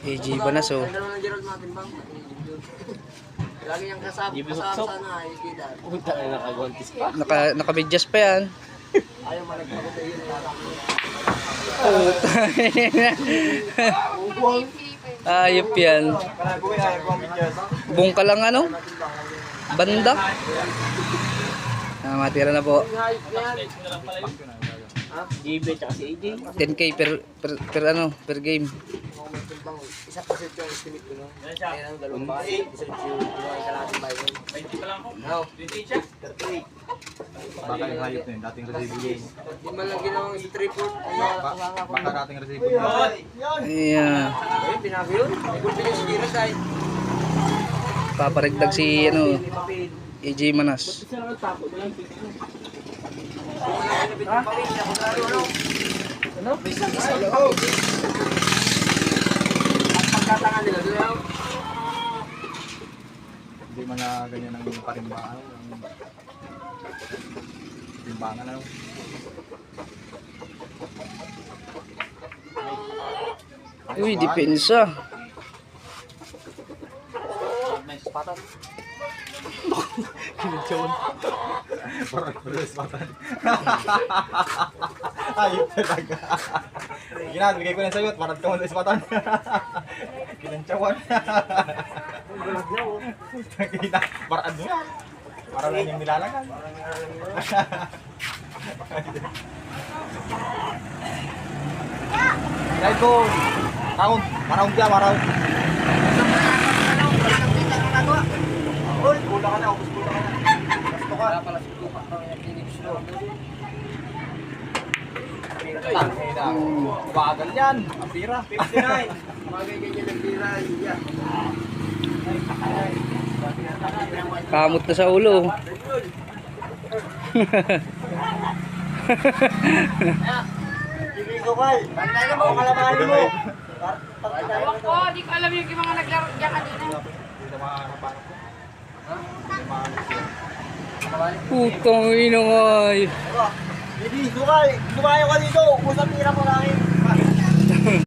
AJ Banas oh. Ganda naman ng Gerald Martin bang? Lagi niyang kasama sana kita. Puta na nakagontis pa. Nakabidyas pa yan. Ayaw malagpagot yun. Ayop yan. Bungka lang ano? Banda. Matira na po. GB tsaka si AJ. 10k per ano, per game. Isa pa yung estimate ko no. Kaya ang dalawang bahay. Isa yung kalating bahay. 20 pa lang ako. No. 28 siya. 38. Baka yung hayop na yun, dating resibo yun. Di man lang ginawang sa tripod. Baka dating resibo yun. Ayan. Ay, binago yun. May gulpili si Giras ay. Paparigdag si ano, AJ Manas. Isa lang ang tapo. Walang pito. Ano? Pagkatangan nila doon. Hindi man na ganyan ang parimbangan. Parimbangan ano. Uy, depensa. Patan. Kinitsyon. Parang kulis patan. Ayop talaga. Ginabigay ko na sa'yo at parang kulis patan. Kinantsawan. Parang ano yan? Parang lang yung nilalagan. Right go! Round! Maraund ka, maraund! Uy, kula ka na, ubus kula ka na. Gusto ka. Wala pala si Tupak na yung pinigso. Bagal yan, ang pira. 59. Bagay ganyan ng pira. Yeah. Kamot na sa ulo. Hindi ko kay. Bantay na mo, kalamahan mo. Tawag ko, di ko alam yung mga naglaro dyan kanina. Hindi na makaharap-harap ko. Putang ina nga. Hindi, sukay. Sumayo ka dito. Usap pira mo lang.